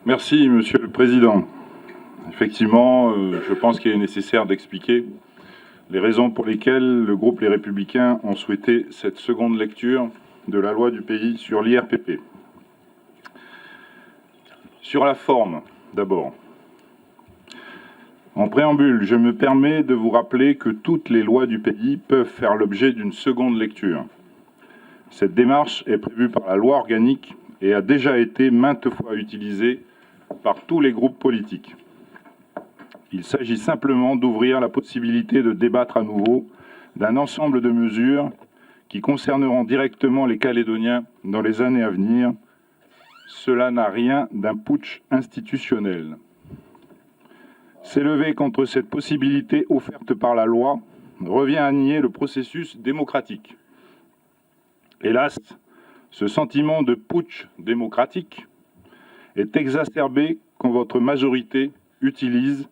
Merci, Monsieur le Président. Effectivement, je pense qu'il est nécessaire d'expliquer les raisons pour lesquelles le groupe Les Républicains ont souhaité cette seconde lecture de la loi du pays sur l'IRPP. Sur la forme, d'abord. En préambule, je me permets de vous rappeler que toutes les lois du pays peuvent faire l'objet d'une seconde lecture. Cette démarche est prévue par la loi organique et a déjà été maintes fois utilisée par tous les groupes politiques. Il s'agit simplement d'ouvrir la possibilité de débattre à nouveau d'un ensemble de mesures qui concerneront directement les Calédoniens dans les années à venir. Cela n'a rien d'un putsch institutionnel. S'élever contre cette possibilité offerte par la loi revient à nier le processus démocratique. Hélas, ce sentiment de putsch démocratique est exacerbé quand votre majorité utilise,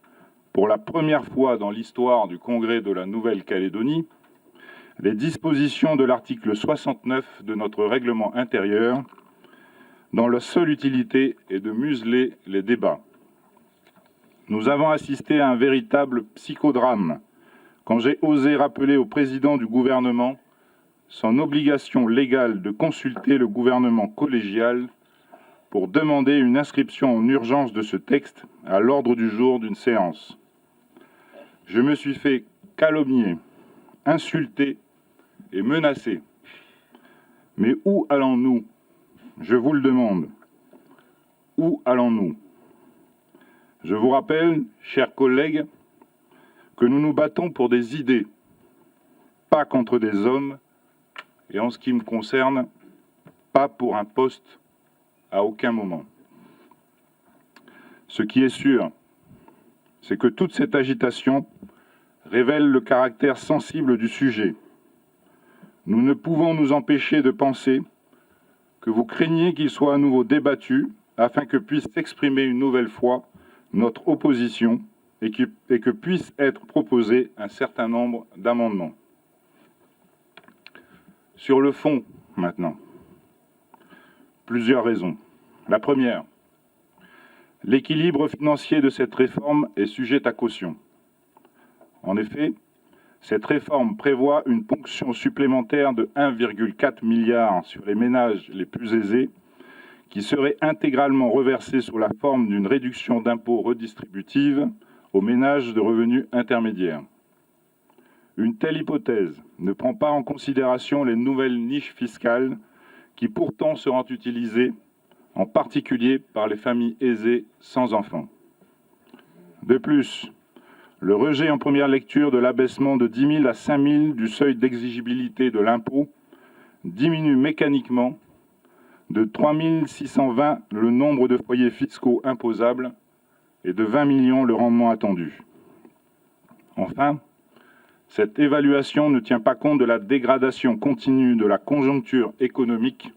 pour la première fois dans l'histoire du Congrès de la Nouvelle-Calédonie, les dispositions de l'article 69 de notre règlement intérieur, dont la seule utilité est de museler les débats. Nous avons assisté à un véritable psychodrame quand j'ai osé rappeler au président du gouvernement son obligation légale de consulter le gouvernement collégial pour demander une inscription en urgence de ce texte à l'ordre du jour d'une séance. Je me suis fait calomnier, insulter et menacer. Mais où allons-nous? Je vous le demande. Où allons-nous? Je vous rappelle, chers collègues, que nous nous battons pour des idées, pas contre des hommes, et en ce qui me concerne, pas pour un poste à aucun moment. Ce qui est sûr, c'est que toute cette agitation révèle le caractère sensible du sujet. Nous ne pouvons nous empêcher de penser que vous craignez qu'il soit à nouveau débattu afin que puisse s'exprimer une nouvelle fois notre opposition et que puisse être proposé un certain nombre d'amendements. Sur le fond, maintenant, plusieurs raisons. La première, l'équilibre financier de cette réforme est sujet à caution. En effet, cette réforme prévoit une ponction supplémentaire de 1,4 milliard sur les ménages les plus aisés, qui serait intégralement reversée sous la forme d'une réduction d'impôt redistributive aux ménages de revenus intermédiaires. Une telle hypothèse ne prend pas en considération les nouvelles niches fiscales qui pourtant seront utilisées, en particulier par les familles aisées sans enfants. De plus, le rejet en première lecture de l'abaissement de 10 000 à 5 000 du seuil d'exigibilité de l'impôt diminue mécaniquement de 3 620 le nombre de foyers fiscaux imposables et de 20 millions le rendement attendu. Enfin, cette évaluation ne tient pas compte de la dégradation continue de la conjoncture économique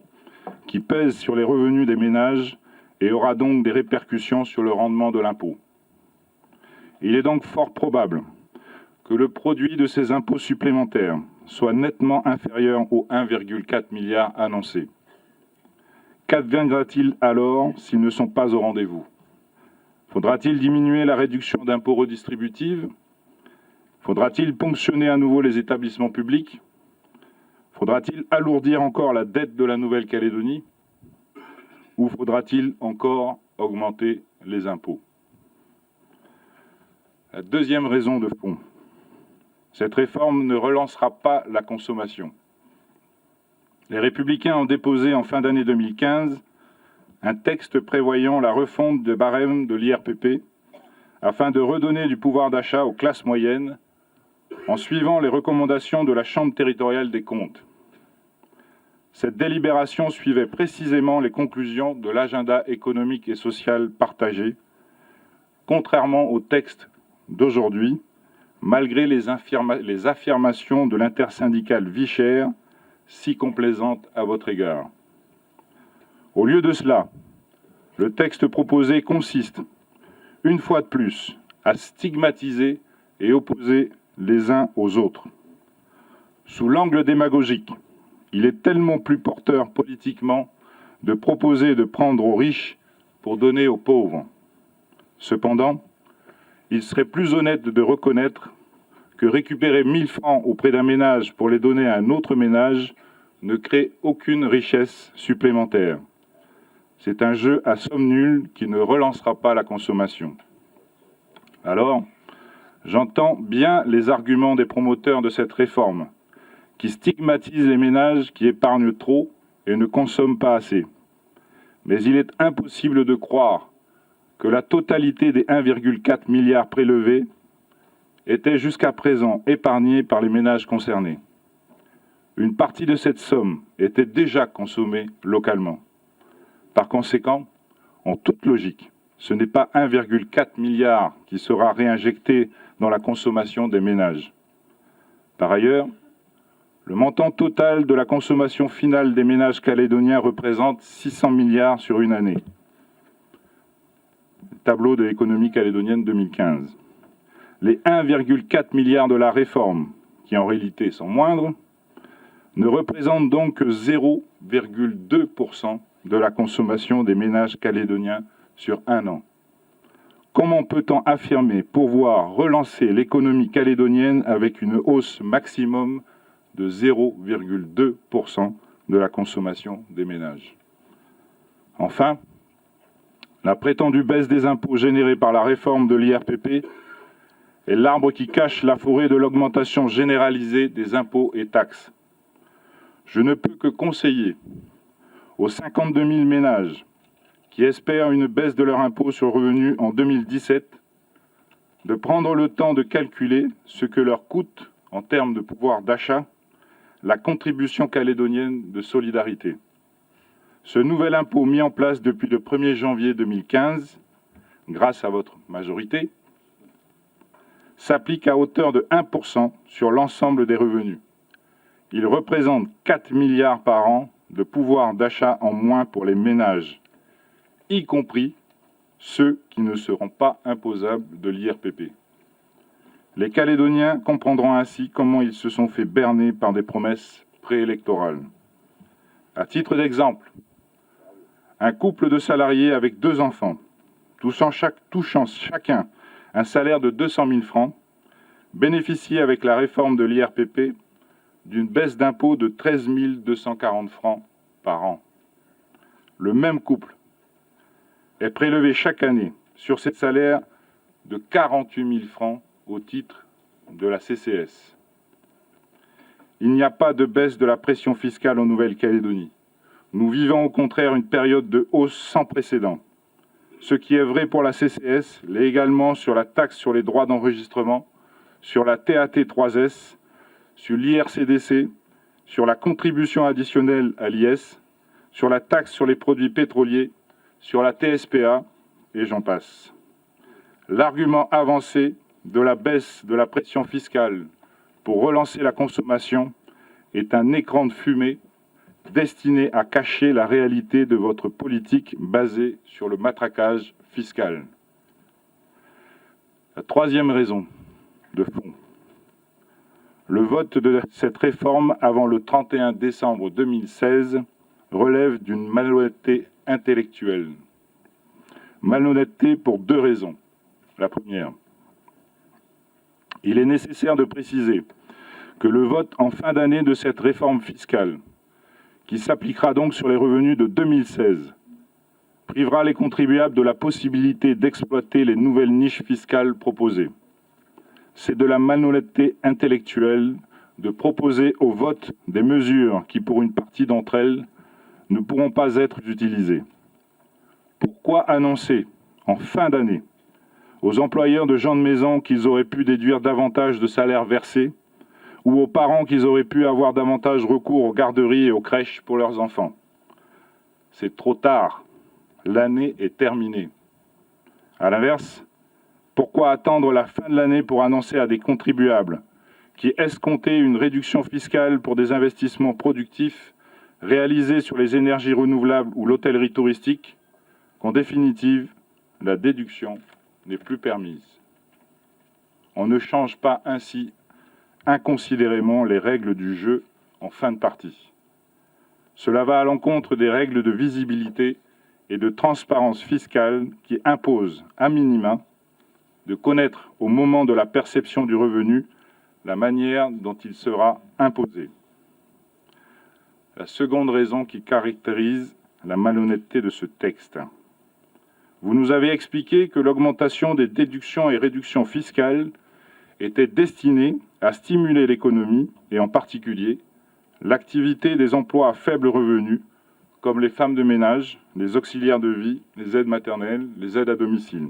qui pèse sur les revenus des ménages et aura donc des répercussions sur le rendement de l'impôt. Il est donc fort probable que le produit de ces impôts supplémentaires soit nettement inférieur aux 1,4 milliard annoncés. Qu'adviendra-t-il alors s'ils ne sont pas au rendez-vous? Faudra-t-il diminuer la réduction d'impôts redistributive? Faudra-t-il ponctionner à nouveau les établissements publics? Faudra-t-il alourdir encore la dette de la Nouvelle-Calédonie? Ou faudra-t-il encore augmenter les impôts? La deuxième raison de fond, cette réforme ne relancera pas la consommation. Les Républicains ont déposé en fin d'année 2015 un texte prévoyant la refonte des barèmes de l'IRPP afin de redonner du pouvoir d'achat aux classes moyennes en suivant les recommandations de la Chambre territoriale des comptes. Cette délibération suivait précisément les conclusions de l'agenda économique et social partagé, contrairement au texte d'aujourd'hui, malgré les affirmations de l'intersyndicale Vicher, si complaisante à votre égard. Au lieu de cela, le texte proposé consiste, une fois de plus, à stigmatiser et opposer les uns aux autres. Sous l'angle démagogique, il est tellement plus porteur politiquement de proposer de prendre aux riches pour donner aux pauvres. Cependant, il serait plus honnête de reconnaître que récupérer 1 000 francs auprès d'un ménage pour les donner à un autre ménage ne crée aucune richesse supplémentaire. C'est un jeu à somme nulle qui ne relancera pas la consommation. Alors, j'entends bien les arguments des promoteurs de cette réforme, qui stigmatisent les ménages qui épargnent trop et ne consomment pas assez. Mais il est impossible de croire que la totalité des 1,4 milliard prélevés était jusqu'à présent épargnée par les ménages concernés. Une partie de cette somme était déjà consommée localement. Par conséquent, en toute logique, ce n'est pas 1,4 milliard qui sera réinjecté dans la consommation des ménages. Par ailleurs, le montant total de la consommation finale des ménages calédoniens représente 600 milliards sur une année. Tableau de l'économie calédonienne 2015. Les 1,4 milliard de la réforme, qui en réalité sont moindres, ne représentent donc que 0,2% de la consommation des ménages calédoniens sur un an. Comment peut-on affirmer pouvoir relancer l'économie calédonienne avec une hausse maximum de 0,2% de la consommation des ménages? Enfin, la prétendue baisse des impôts générée par la réforme de l'IRPP est l'arbre qui cache la forêt de l'augmentation généralisée des impôts et taxes. Je ne peux que conseiller aux 52 000 ménages qui espèrent une baisse de leur impôt sur le revenu en 2017 de prendre le temps de calculer ce que leur coûte en termes de pouvoir d'achat la contribution calédonienne de solidarité. Ce nouvel impôt mis en place depuis le 1er janvier 2015, grâce à votre majorité, s'applique à hauteur de 1% sur l'ensemble des revenus. Il représente 4 milliards par an de pouvoir d'achat en moins pour les ménages, y compris ceux qui ne seront pas imposables de l'IRPP. Les Calédoniens comprendront ainsi comment ils se sont fait berner par des promesses préélectorales. À titre d'exemple, un couple de salariés avec 2 enfants, touchant chacun un salaire de 200 000 francs, bénéficie avec la réforme de l'IRPP d'une baisse d'impôt de 13 240 francs par an. Le même couple est prélevé chaque année sur ses salaires de 48 000 francs au titre de la CCS. Il n'y a pas de baisse de la pression fiscale en Nouvelle-Calédonie. Nous vivons au contraire une période de hausse sans précédent. Ce qui est vrai pour la CCS l'est également sur la taxe sur les droits d'enregistrement, sur la TAT3S, sur l'IRCDC, sur la contribution additionnelle à l'IS, sur la taxe sur les produits pétroliers, sur la TSPA, et j'en passe. L'argument avancé de la baisse de la pression fiscale pour relancer la consommation est un écran de fumée destiné à cacher la réalité de votre politique basée sur le matraquage fiscal. La troisième raison de fond. Le vote de cette réforme avant le 31 décembre 2016 relève d'une malhonnêteté intellectuelle. Malhonnêteté pour 2 raisons. La première, il est nécessaire de préciser que le vote en fin d'année de cette réforme fiscale, qui s'appliquera donc sur les revenus de 2016, privera les contribuables de la possibilité d'exploiter les nouvelles niches fiscales proposées. C'est de la malhonnêteté intellectuelle de proposer au vote des mesures qui, pour une partie d'entre elles, ne pourront pas être utilisées. Pourquoi annoncer, en fin d'année, aux employeurs de gens de maison qu'ils auraient pu déduire davantage de salaires versés, ou aux parents qu'ils auraient pu avoir davantage recours aux garderies et aux crèches pour leurs enfants? C'est trop tard. L'année est terminée. À l'inverse, pourquoi attendre la fin de l'année pour annoncer à des contribuables qui escomptaient une réduction fiscale pour des investissements productifs réalisés sur les énergies renouvelables ou l'hôtellerie touristique qu'en définitive, la déduction n'est plus permise? On ne change pas ainsi inconsidérément les règles du jeu en fin de partie. Cela va à l'encontre des règles de visibilité et de transparence fiscale qui impose, à minima, de connaître au moment de la perception du revenu la manière dont il sera imposé. La seconde raison qui caractérise la malhonnêteté de ce texte. Vous nous avez expliqué que l'augmentation des déductions et réductions fiscales était destinée à stimuler l'économie et en particulier l'activité des emplois à faible revenu comme les femmes de ménage, les auxiliaires de vie, les aides maternelles, les aides à domicile.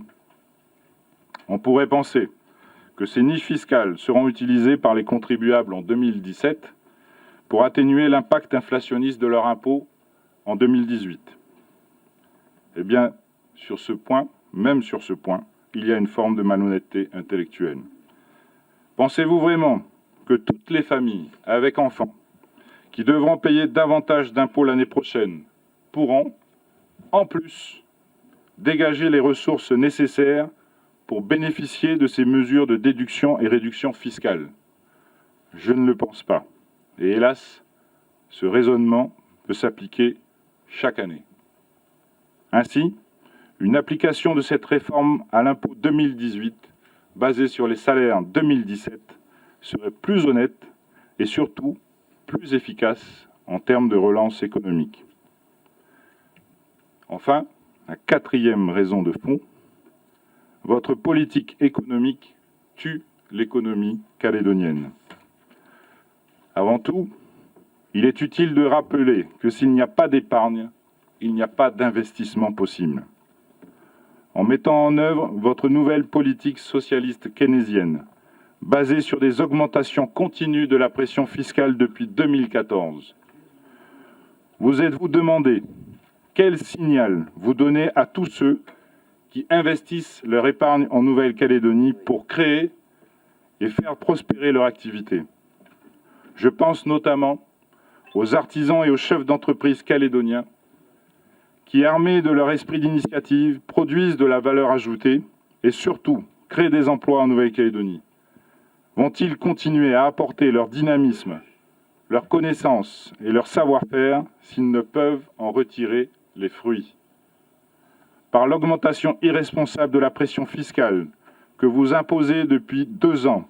On pourrait penser que ces niches fiscales seront utilisées par les contribuables en 2017 pour atténuer l'impact inflationniste de leur impôt en 2018. Eh bien, sur ce point, même sur ce point, il y a une forme de malhonnêteté intellectuelle. Pensez-vous vraiment que toutes les familles avec enfants qui devront payer davantage d'impôts l'année prochaine pourront, en plus, dégager les ressources nécessaires pour bénéficier de ces mesures de déduction et réduction fiscale? Je ne le pense pas. Et hélas, ce raisonnement peut s'appliquer chaque année. Ainsi, une application de cette réforme à l'impôt 2018, basée sur les salaires 2017, serait plus honnête et surtout plus efficace en termes de relance économique. Enfin, la quatrième raison de fond, votre politique économique tue l'économie calédonienne. Avant tout, il est utile de rappeler que s'il n'y a pas d'épargne, il n'y a pas d'investissement possible. En mettant en œuvre votre nouvelle politique socialiste keynésienne, basée sur des augmentations continues de la pression fiscale depuis 2014, vous êtes-vous demandé quel signal vous donnez à tous ceux qui investissent leur épargne en Nouvelle-Calédonie pour créer et faire prospérer leur activité? Je pense notamment aux artisans et aux chefs d'entreprise calédoniens qui, armés de leur esprit d'initiative, produisent de la valeur ajoutée et surtout créent des emplois en Nouvelle-Calédonie. Vont-ils continuer à apporter leur dynamisme, leur connaissance et leur savoir-faire s'ils ne peuvent en retirer les fruits? Par l'augmentation irresponsable de la pression fiscale que vous imposez depuis 2 ans,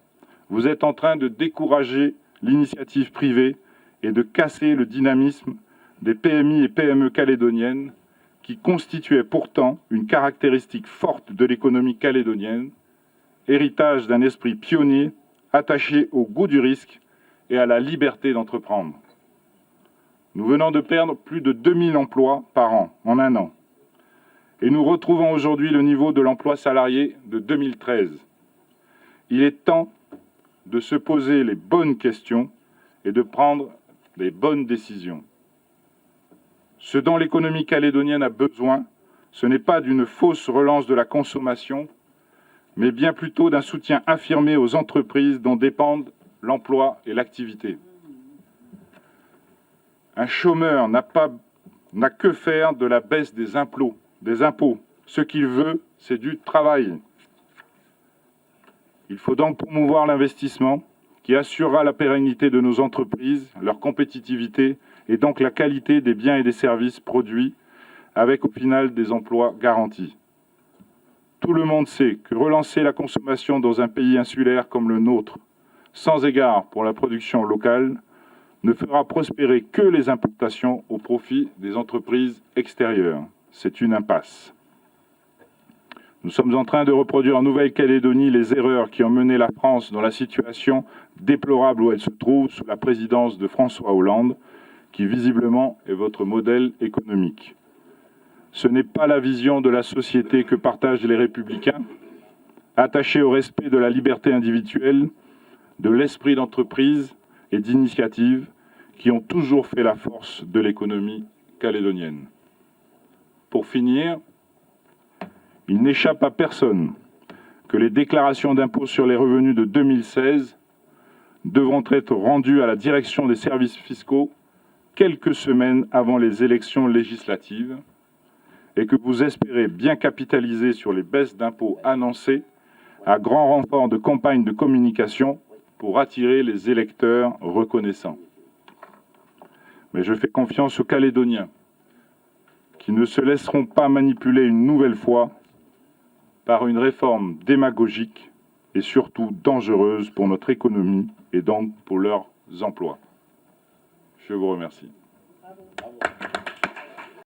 vous êtes en train de décourager l'initiative privée et de casser le dynamisme des PMI et PME calédoniennes qui constituaient pourtant une caractéristique forte de l'économie calédonienne, héritage d'un esprit pionnier attaché au goût du risque et à la liberté d'entreprendre. Nous venons de perdre plus de 2000 emplois par an en 1 an. Et nous retrouvons aujourd'hui le niveau de l'emploi salarié de 2013. Il est temps de se poser les bonnes questions et de prendre les bonnes décisions. Ce dont l'économie calédonienne a besoin, ce n'est pas d'une fausse relance de la consommation, mais bien plutôt d'un soutien affirmé aux entreprises dont dépendent l'emploi et l'activité. Un chômeur n'a que faire de la baisse des impôts. Ce qu'il veut, c'est du travail. Il faut donc promouvoir l'investissement qui assurera la pérennité de nos entreprises, leur compétitivité et donc la qualité des biens et des services produits, avec au final des emplois garantis. Tout le monde sait que relancer la consommation dans un pays insulaire comme le nôtre, sans égard pour la production locale, ne fera prospérer que les importations au profit des entreprises extérieures. C'est une impasse. Nous sommes en train de reproduire en Nouvelle-Calédonie les erreurs qui ont mené la France dans la situation déplorable où elle se trouve sous la présidence de François Hollande, qui visiblement est votre modèle économique. Ce n'est pas la vision de la société que partagent les Républicains, attachés au respect de la liberté individuelle, de l'esprit d'entreprise et d'initiative, qui ont toujours fait la force de l'économie calédonienne. Pour finir, il n'échappe à personne que les déclarations d'impôt sur les revenus de 2016 devront être rendues à la direction des services fiscaux quelques semaines avant les élections législatives et que vous espérez bien capitaliser sur les baisses d'impôts annoncées à grand renfort de campagne de communication pour attirer les électeurs reconnaissants. Mais je fais confiance aux Calédoniens qui ne se laisseront pas manipuler une nouvelle fois par une réforme démagogique et surtout dangereuse pour notre économie et donc pour leurs emplois. Je vous remercie. Bravo.